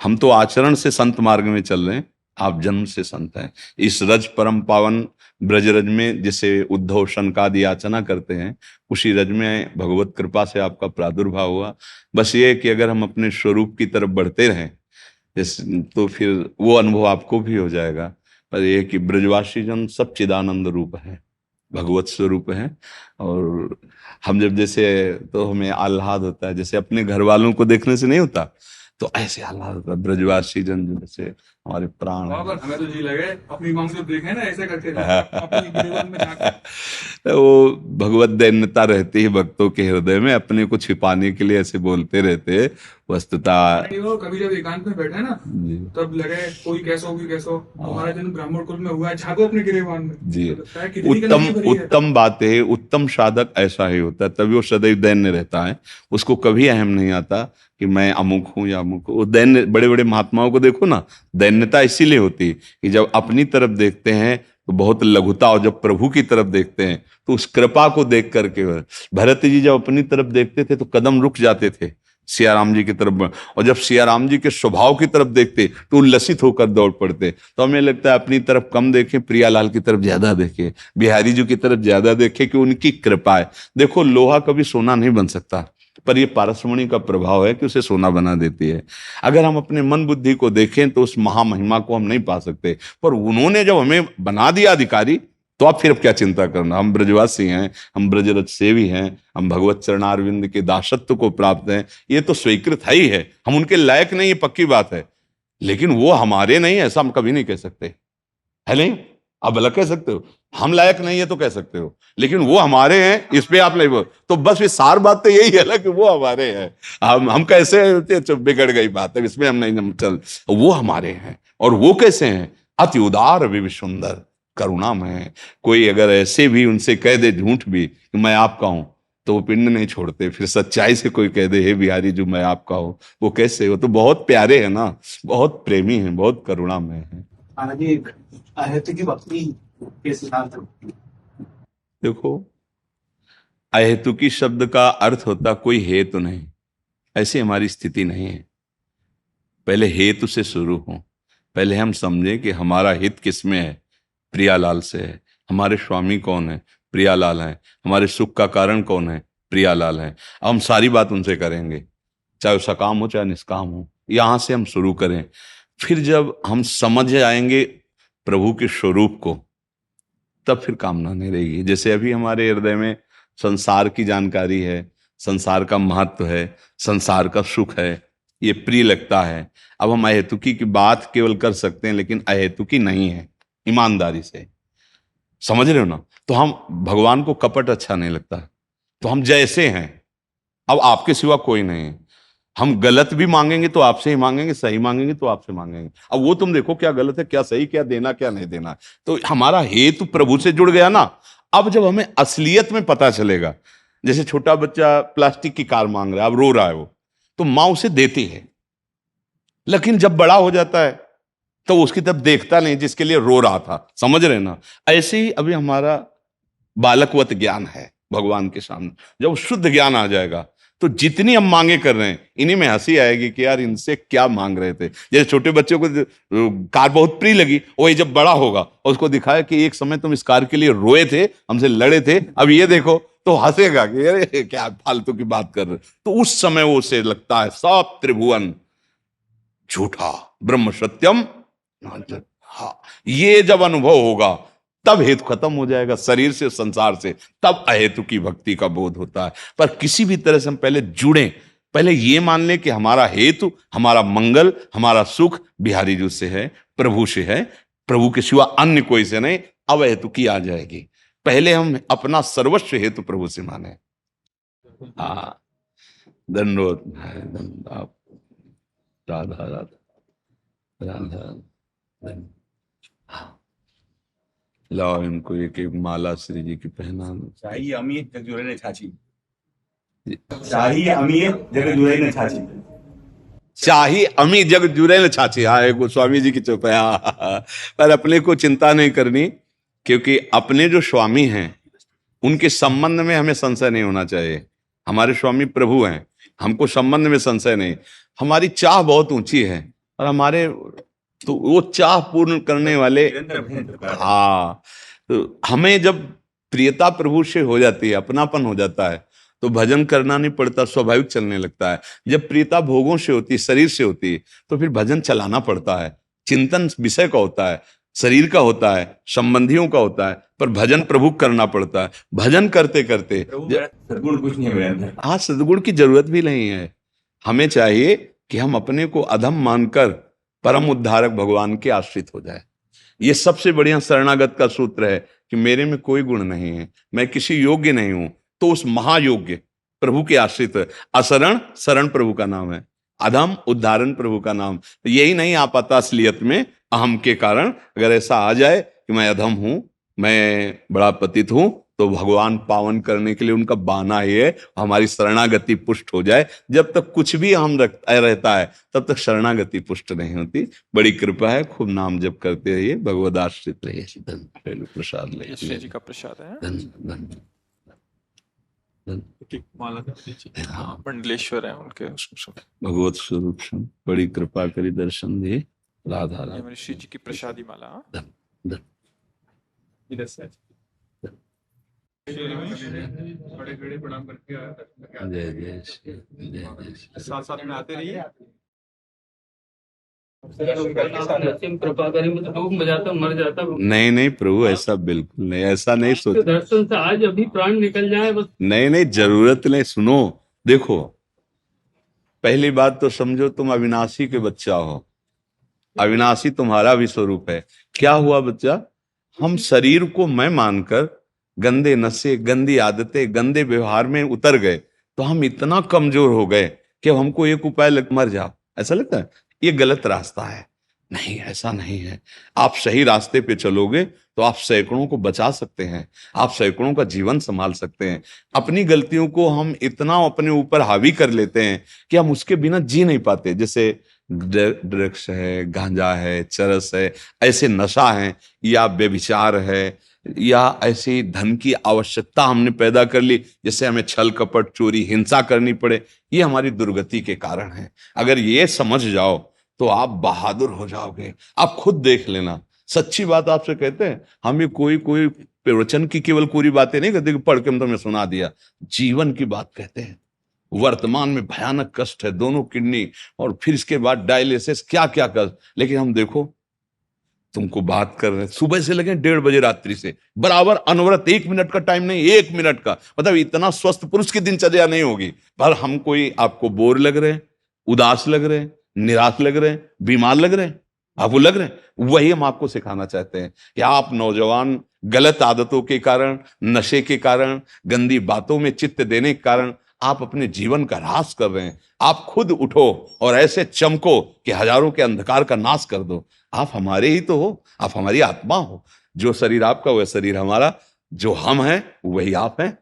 हम तो आचरण से संत मार्ग में चल रहे हैं, आप जन्म से संत हैं। इस रज परम पावन ब्रजरज में जिसे उद्धव शनकादि याचना करते हैं, उसी रज में भगवत कृपा से आपका प्रादुर्भाव हुआ। बस ये है कि अगर हम अपने स्वरूप की तरफ बढ़ते रहें तो फिर वो अनुभव आपको भी हो जाएगा। पर ये कि ब्रजवासी जन सब चिदानंद रूप है, भगवत स्वरूप है। और हम जब जैसे, तो हमें आह्लाद होता है, जैसे अपने घर वालों को देखने से नहीं होता, तो ऐसे आह्लाद होता है। ब्रजवासी जन जैसे हमारे प्राण हैं। हमें तो जी लगे अपनी गांव से देखे ना ऐसे करके अपनी गिरिवन में जाके। वो भगवत दैन्यता रहती है भक्तों के हृदय में, अपने को छिपाने के लिए ऐसे बोलते रहते हैं। वस्तुतः वो कभी जब एकांत में बैठे ना, जी तब लगे कोई कैसो कोई कैसो, हमारा जन्म ब्राह्मण कुल में हुआ है, झाको अपने गिरिवन में। जी, तो लगता है कितनी उत्तम गंदगी भरी है। उत्तम बात है। उत्तम साधक ऐसा ही होता है, तभी वो सदैव दैन्य रहता है। उसको कभी अहम नहीं आता कि मैं अमुक हूं या अमुक हूं। वो दैन्य, बड़े बड़े महात्माओं को देखो ना, दैन्यता इसीलिए होती है कि जब अपनी तरफ देखते हैं तो बहुत लघुता, और जब प्रभु की तरफ देखते हैं तो उस कृपा को देख करके। भरत जी जब अपनी तरफ देखते थे तो कदम रुक जाते थे सियाराम जी की तरफ, और जब सियाराम जी के स्वभाव की तरफ देखते तो उल्लसित होकर दौड़ पड़ते। तो हमें लगता है अपनी तरफ कम देखें, प्रियालाल की तरफ ज्यादा देखें, बिहारी जी की तरफ ज्यादा देखें, कि उनकी कृपा है। देखो, लोहा कभी सोना नहीं बन सकता, पर ये पारसमणि का प्रभाव है कि उसे सोना बना देती है। अगर हम अपने मन बुद्धि को देखें तो उस महामहिमा को हम नहीं पा सकते, पर उन्होंने जब हमें बना दिया अधिकारी, तो आप फिर क्या चिंता करना। हम ब्रजवासी हैं, हम ब्रजरथ सेवी हैं, हम भगवत चरणारविंद के दासत्व को प्राप्त हैं, ये तो स्वीकृत है ही है। हम उनके लायक नहीं, ये पक्की बात है, लेकिन वो हमारे नहीं, ऐसा हम कभी नहीं कह सकते, है नहीं? आप अलग कह सकते हो, हम लायक नहीं है तो कह सकते हो, लेकिन वो हमारे हैं, इस पे आप नहीं बोल। तो बस ये सार बात तो यही है ना कि वो हमारे हैं। हम कैसे बिगड़ गई बात है, इसमें हम नहीं चल। वो हमारे हैं, और वो कैसे हैं? अति उदार विभि सुंदर करुणामय। कोई अगर ऐसे भी उनसे कह दे झूठ भी कि मैं आपका हूं, तो वो पिंड नहीं छोड़ते। फिर सच्चाई से कोई कह दे हे बिहारी जो मैं आपका हूं, वो कैसे? वो तो बहुत प्यारे हैं ना, बहुत प्रेमी हैं, बहुत करुणामय हैं। अहेतु की भक्ति के सिद्धांत। देखो, अहेतुकी शब्द का अर्थ होता कोई हेतु नहीं, ऐसी हमारी स्थिति नहीं है। पहले हेतु से शुरू हो, पहले हम समझें कि हमारा हित किसमें है, प्रियालाल से है। हमारे स्वामी कौन है? प्रियालाल है। हमारे सुख का कारण कौन है? प्रियालाल है। अब हम सारी बात उनसे करेंगे, चाहे वो सकाम हो चाहे निष्काम हो। यहां से हम शुरू करें, फिर जब हम समझ आएंगे प्रभु के स्वरूप को, तब फिर कामना नहीं रहेगी। जैसे अभी हमारे हृदय में संसार की जानकारी है, संसार का महत्व है, संसार का सुख है, ये प्रिय लगता है। अब हम अहेतुकी की बात केवल कर सकते हैं, लेकिन अहेतुकी नहीं है, ईमानदारी से समझ रहे हो ना। तो हम, भगवान को कपट अच्छा नहीं लगता, तो हम जैसे हैं, अब आपके सिवा कोई नहीं है। हम गलत भी मांगेंगे तो आपसे ही मांगेंगे, सही मांगेंगे तो आपसे मांगेंगे। अब वो तुम देखो क्या गलत है, क्या सही, क्या देना, क्या नहीं देना। तो हमारा हेतु प्रभु से जुड़ गया ना। अब जब हमें असलियत में पता चलेगा, जैसे छोटा बच्चा प्लास्टिक की कार मांग रहा है, अब रो रहा है वो, तो माँ उसे देती है, लेकिन जब बड़ा हो जाता है तो उसकी तरफ देखता नहीं जिसके लिए रो रहा था। समझ रहे ना? ऐसे ही अभी हमारा बालकवत ज्ञान है भगवान के सामने। जब शुद्ध ज्ञान आ जाएगा तो जितनी हम मांगे कर रहे हैं, इन्हीं में हंसी आएगी कि यार इनसे क्या मांग रहे थे। जैसे छोटे बच्चों को कार बहुत प्रिय लगी, वही जब बड़ा होगा और उसको दिखाया कि एक समय तुम इस कार के लिए रोए थे, हमसे लड़े थे, अब ये देखो, तो हंसेगा कि अरे क्या फालतू की बात कर रहे। तो उस समय वो उसे लगता है सब त्रिभुवन झूठा, ब्रह्म सत्यम। हाँ, ये जब अनुभव होगा तब हेतु खत्म हो जाएगा शरीर से, संसार से, तब अहेतु की भक्ति का बोध होता है। पर किसी भी तरह से हम पहले जुड़े, पहले ये मान लें कि हमारा हेतु, हमारा मंगल, हमारा सुख बिहारी जी से है, प्रभु से है, प्रभु के सिवा अन्य कोई से नहीं। अब अहेतु की आ जाएगी। पहले हम अपना सर्वस्व हेतु प्रभु से माने। हाँ, दंडोत राधा राधा राधा। लाओ इनको एक एक माला श्री जी की पहनाना। चाहिए अमीर जग जुड़े ने छाछी, चाहिए अमीर जग जुड़े ने छाछी, चाही अमी जग जुरे न छाछी। हाँ, गोस्वामी जी की चुप है। पर अपने को चिंता नहीं करनी, क्योंकि अपने जो स्वामी हैं उनके संबंध में हमें संशय नहीं होना चाहिए। हमारे स्वामी प्रभु हैं, हमको संबंध में संशय नहीं। हमारी चाह बहुत ऊंची है और हमारे तो वो चाह पूर्ण करने वाले, हाँ, तो हमें जब प्रियता प्रभु से हो जाती है, अपनापन हो जाता है, तो भजन करना नहीं पड़ता, स्वाभाविक चलने लगता है। जब प्रियता भोगों से होती है, शरीर से होती है, तो फिर भजन चलाना पड़ता है। चिंतन विषय का होता है, शरीर का होता है, संबंधियों का होता है, पर भजन प्रभु करना पड़ता है। भजन करते करते सद्गुण कुछ नहीं है मेरे अंदर। हाँ, सद्गुण की जरूरत भी नहीं है। हमें चाहिए कि हम अपने को अधम मानकर परम उद्धारक भगवान के आश्रित हो जाए। ये सबसे बढ़िया शरणागत का सूत्र है कि मेरे में कोई गुण नहीं है, मैं किसी योग्य नहीं हूं, तो उस महायोग्य प्रभु के आश्रित। असरण शरण प्रभु का नाम है, अधम उद्धारण प्रभु का नाम। यही नहीं आ पाता असलियत में, अहम के कारण। अगर ऐसा आ जाए कि मैं अधम हूं, मैं बड़ा पतित हूं, तो भगवान पावन करने के लिए उनका बहाना ही है, हमारी शरणागति पुष्ट हो जाए। जब तक कुछ भी हम रहता है, तब तक शरणागति पुष्ट नहीं होती। बड़ी कृपा है, खूब नाम जप करते रहिए, भगवद आश्रित रहिए। धन प्रसाद ले यशवी जी का प्रसाद है। धन धन धन। माला कर दीजिए। हाँ, मंडलेश्वर है उनके उसमें। भगवत स्वरूप से बड़ी कृपा करी, दर्शन दिए। राधा ये राधा। हमारी श्री जी की प्रसादी माला। हाँ? धन धन। इधर से बड़े बड़े प्रणाम करके आया था। जय जय श्री, जय जय श्री। साथ साथ में आते रहिए। कृपा करें, मैं तो डूब में जाता मर जाता। नहीं नहीं प्रभु, ऐसा बिल्कुल नहीं, ऐसा नहीं सोच। दर्शन से आज अभी प्राण निकल जाए बस। नहीं नहीं, जरूरत नहीं। सुनो, देखो, पहली बात तो समझो, तुम अविनाशी के बच्चा हो, अविनाशी तुम्हारा भी स्वरूप है। क्या हुआ बच्चा? हम शरीर को मैं मानकर गंदे नशे, गंदी आदतें, गंदे व्यवहार में उतर गए, तो हम इतना कमजोर हो गए कि हमको एक उपाय मर जाओ, ऐसा लगता है ये गलत रास्ता है। नहीं, ऐसा नहीं है। आप सही रास्ते पे चलोगे तो आप सैकड़ों को बचा सकते हैं, आप सैकड़ों का जीवन संभाल सकते हैं। अपनी गलतियों को हम इतना अपने ऊपर हावी कर लेते हैं कि हम उसके बिना जी नहीं पाते। जैसे ड्रग्स है, गांजा है, चरस है, ऐसे नशा है, या व्यभिचार है, या ऐसी धन की आवश्यकता हमने पैदा कर ली, जैसे हमें छल कपट, चोरी, हिंसा करनी पड़े, ये हमारी दुर्गति के कारण है। अगर ये समझ जाओ तो आप बहादुर हो जाओगे। आप खुद देख लेना, सच्ची बात आपसे कहते हैं। हम ये कोई प्रवचन की केवल पूरी बातें नहीं कहते कि पढ़ के हम तुम्हें सुना दिया, जीवन की बात कहते हैं। वर्तमान में भयानक कष्ट है, दोनों किडनी, और फिर इसके बाद डायलिसिस, क्या क्या कष्ट। लेकिन हम देखो, तुमको बात कर रहे हैं सुबह से लगे 1:30 बजे रात्रि से, बराबर अनवरत, 1 मिनट का टाइम नहीं, 1 मिनट का। मतलब इतना स्वस्थ पुरुष की दिनचर्या नहीं होगी। पर हम कोई आपको बोर लग रहे हैं, उदास लग रहे हैं, निराश लग रहे हैं, बीमार लग रहे हैं, आपको लग रहे हैं, वही हम आपको सिखाना चाहते हैं कि आप नौजवान गलत आदतों के कारण, नशे के कारण, गंदी बातों में चित्त देने के कारण आप अपने जीवन का ह्रास कर रहे हैं। आप खुद उठो और ऐसे चमको कि हजारों के अंधकार का नाश कर दो। आप हमारे ही तो हो, आप हमारी आत्मा हो। जो शरीर आपका वह शरीर हमारा, जो हम हैं वही आप हैं,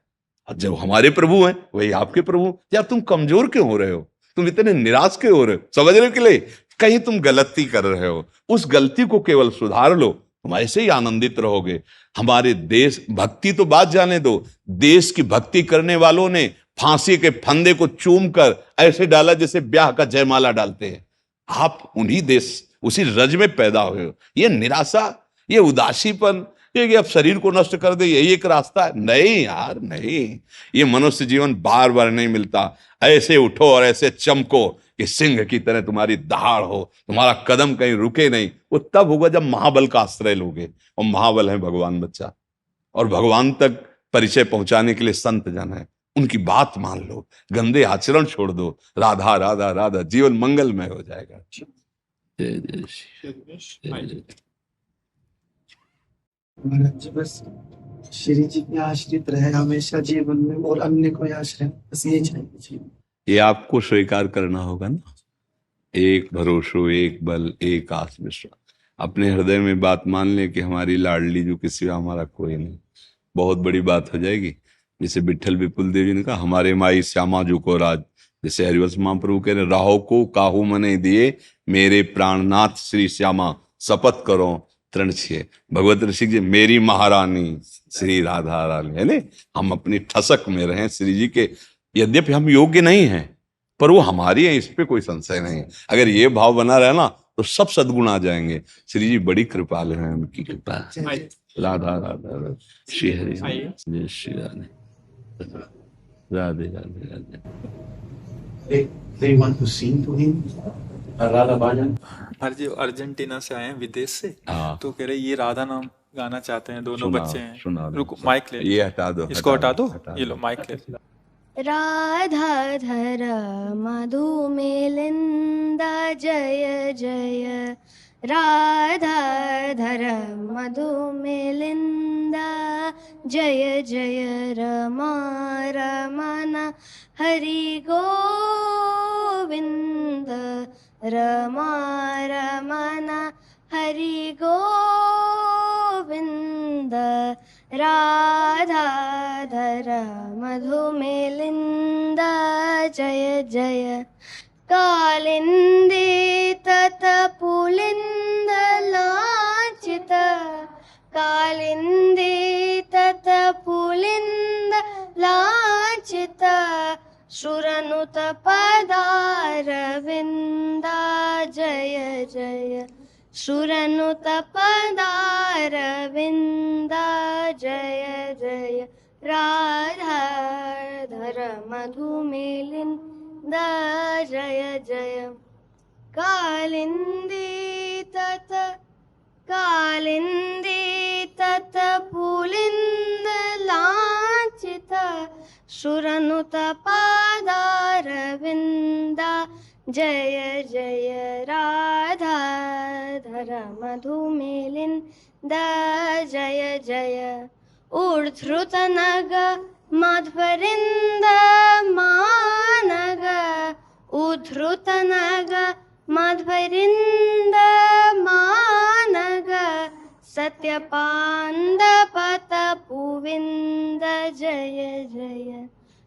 और जो हमारे प्रभु हैं वही आपके प्रभु। या तुम कमजोर क्यों हो रहे हो? तुम इतने निराश क्यों हो रहे हो? समझने के लिए कहीं तुम गलती कर रहे हो, उस गलती को केवल सुधार लो, तुम ऐसे ही आनंदित रहोगे। हमारे देश भक्ति तो बात जाने दो, देश की भक्ति करने वालों ने फांसी के फंदे को चूम कर ऐसे डाला जैसे ब्याह का जयमाला डालते हैं। आप उन्हीं देश, उसी रज में पैदा हुए हो। ये निराशा, ये उदासीपन, ये अब शरीर को नष्ट कर दे, यही एक रास्ता है? नहीं यार, नहीं। ये मनुष्य जीवन बार बार नहीं मिलता। ऐसे उठो और ऐसे चमको कि सिंह की तरह तुम्हारी दहाड़ हो, तुम्हारा कदम कहीं रुके नहीं। वो तब होगा जब महाबल का आश्रय लोगे, और महाबल है भगवान बच्चा। और भगवान तक परिचय पहुंचाने के लिए संत जन है, उनकी बात मान लो, गंदे आचरण छोड़ दो, राधा राधा राधा, जीवन मंगलमय हो जाएगा। जय जय श्री। महाराज जी, बस श्री जी के आश्रित रहे हमेशा जीवन में, और अन्य कोई आश्रय, बस ये चाहिए। ये आपको स्वीकार करना होगा ना। एक भरोसो, एक बल, एक आस विश्वास। अपने हृदय में बात मान ले कि हमारी लाडली जो किसी का हमारा कोई नहीं, बहुत बड़ी बात हो जाएगी। जैसे विठल विपुल देव जी ने कहा, हमारे माई श्यामा जो को राज, जैसे हरिवंश महाप्रभु कह रहे, राहो को काहू मने दिए, मेरे प्राणनाथ श्री श्यामा शपथ करो तृण छे। भगवत ऋषि जी, मेरी महारानी श्री राधा रानी है ने, हम अपनी ठसक में रहें श्री जी के। यद्यपि हम योग्य नहीं हैं, पर वो हमारी है, इस पे कोई संशय नहीं। अगर ये भाव बना रहे ना तो सब सद्गुण आ जाएंगे। श्री जी बड़ी कृपालु हैं, उनकी कृपा। राधा राधा राधा, श्री हरि जय Shri Radhe Radhe Radhe Radhe. They want to sing to him. Radha Bhajan. हर जी अर्जेंटीना से आए हैं, विदेश से, हाँ। तो कह रहे ये राधा नाम गाना चाहते हैं, दोनों सुना- बच्चे हैं। सुना दो। रुको, माइक ले, ये हटा दो, इसको हटा दो, हटा ये लो माइक ले। राधाधर मधुमेलिन्दा जय जय, राधाधर मधुमेलिन्दा जय जय, रमा रमण हरि गोविंद, रमा रमण हरि गोविंद, राधाधर मधुमेलिन्दा जय जय, कालिन्दी तत पुलिन्द लाञ्छित, कालिन्दी तत पुलिन्द लाञ्छित, सुरनुत पदारविन्दा जय जय, सुरनुत पदारविन्दा जय जय, राधाधर मधुमेलिन्दा जय जय, कालिन्दी तत पुलिन्द लाञ्छित, सुरनुत पादारविन्दा जय जय, राधाधर मधुमेलिन्दा जय जय, ऊर्ध्रुतनग मध्वरिन्द मानग, उद्धृतनग मध्वरिन्द मानग, सत्यपान्दपत पुविन्द जय जय,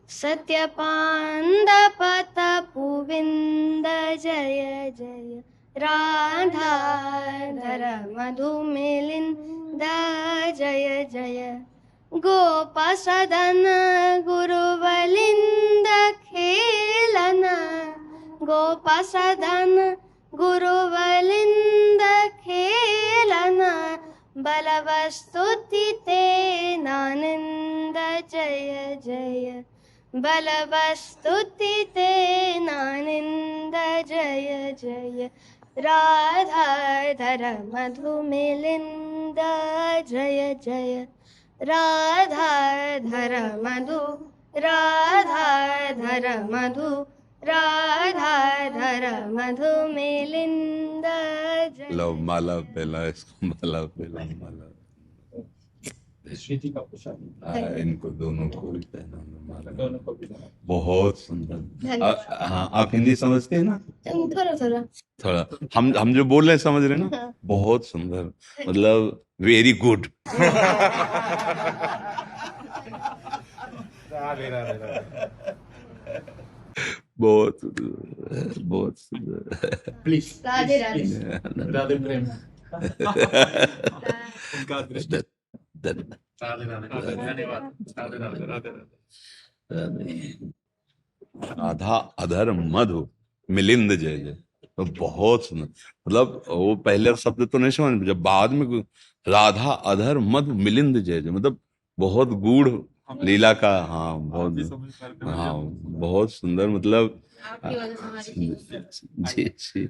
सत्यपान्दपत पुविन्द जय जय, राधाधर मधुमेलिन्द जय जय, गोपसदन गुरुवलिन्द खेलन, गोपसदन गुरुवलिन्द खेलन, बलवस्तुति ते नानिन्द जय जय, बलवस्तुति ते नानिन्द जय जय, राधाधर मधुमेलिन्द जय जय, राधाधर मधु, राधाधर मधु, राधाधर मधुमेलिन्द जय। लो माला पहला, इसको माला पहला, माला इनको दोनों को भी पहना माला, बहुत सुंदर। हाँ, आप हिंदी समझते हैं ना? थोड़ा थोड़ा थोड़ा हम जो बोल रहे हैं समझ रहे हैं ना? बहुत सुंदर, मतलब वेरी गुड। बहुत सुंदर, बहुत सुंदर। Please. Radhe Radhe. Radhe Prem. Radha अधर मधु मिलिंद जय जय, तो बहुत सुंदर। मतलब वो पहले शब्द तो नहीं समझ, जब बाद में राधा अधर मधु मिलिंद जय जय, मतलब बहुत गूढ़ लीला का। हाँ बहुत, हाँ बहुत सुंदर, मतलब आपकी वजह से हमारी जी जी।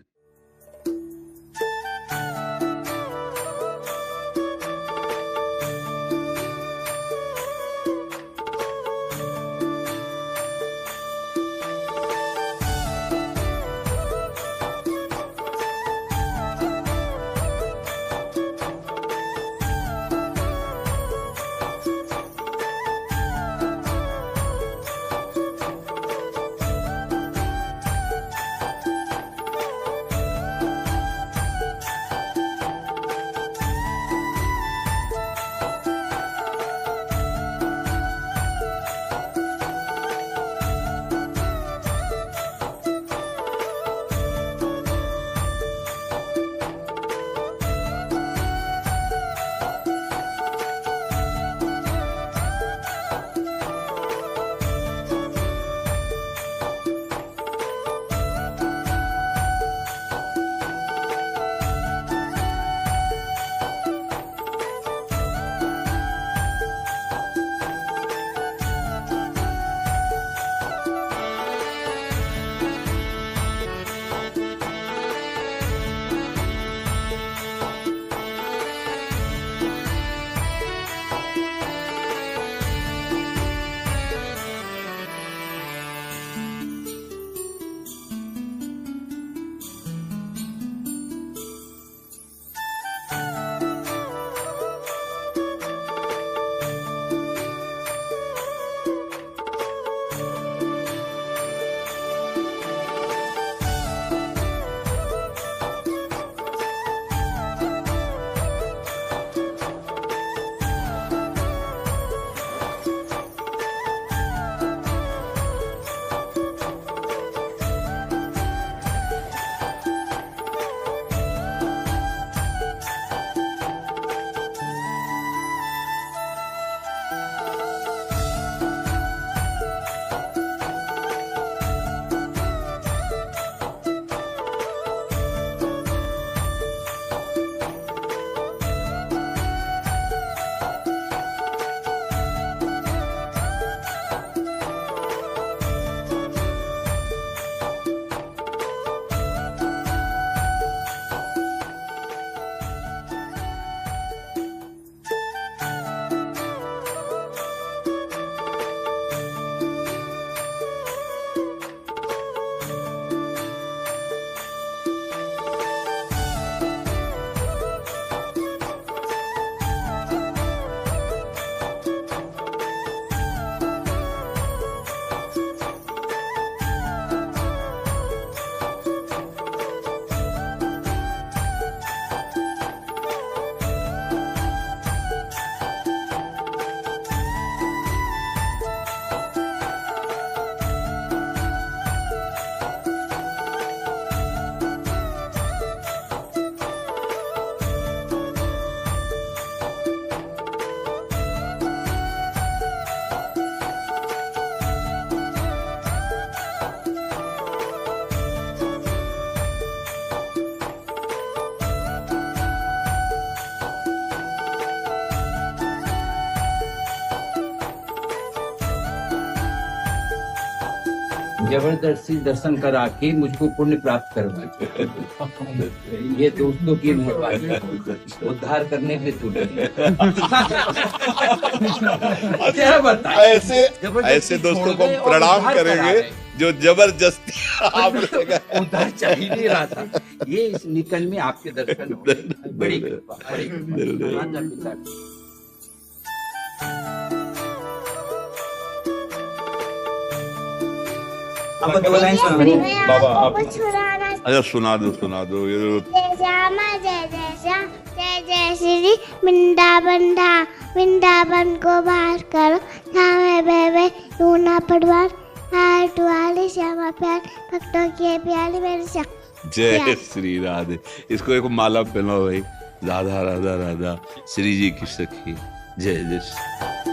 जबरदस्ती दर्शन करा के मुझको पुण्य प्राप्त करवाए। ये दोस्तों की मेहरबानी, उद्धार करने पे छूटे। क्या बताएं? ऐसे दोस्तों को प्रणाम करेंगे जो जबरदस्ती आप उद्धार चल ही नहीं रहा था। ये इस निकल में आपके दर्शन हो गए। बड़ी कृपा, बड़ी कृपा। माता पिता की। अब दो लाइन सुनाइए। बाबा आप अच्छा सुना दो ये जय श्यामा जय जय श्याम जय जय श्री वृंदावन धाम, वृंदावन को बाहर करो, धाम है बह लूना पटवार, हाथ वाले श्यामा प्यार, भक्तों की प्यारी मेरी श्याम। जय श्री राधे। इसको एक माला पहनाओ भाई। राधा राधा राधा श्री जी की सखी। जय जय श्री।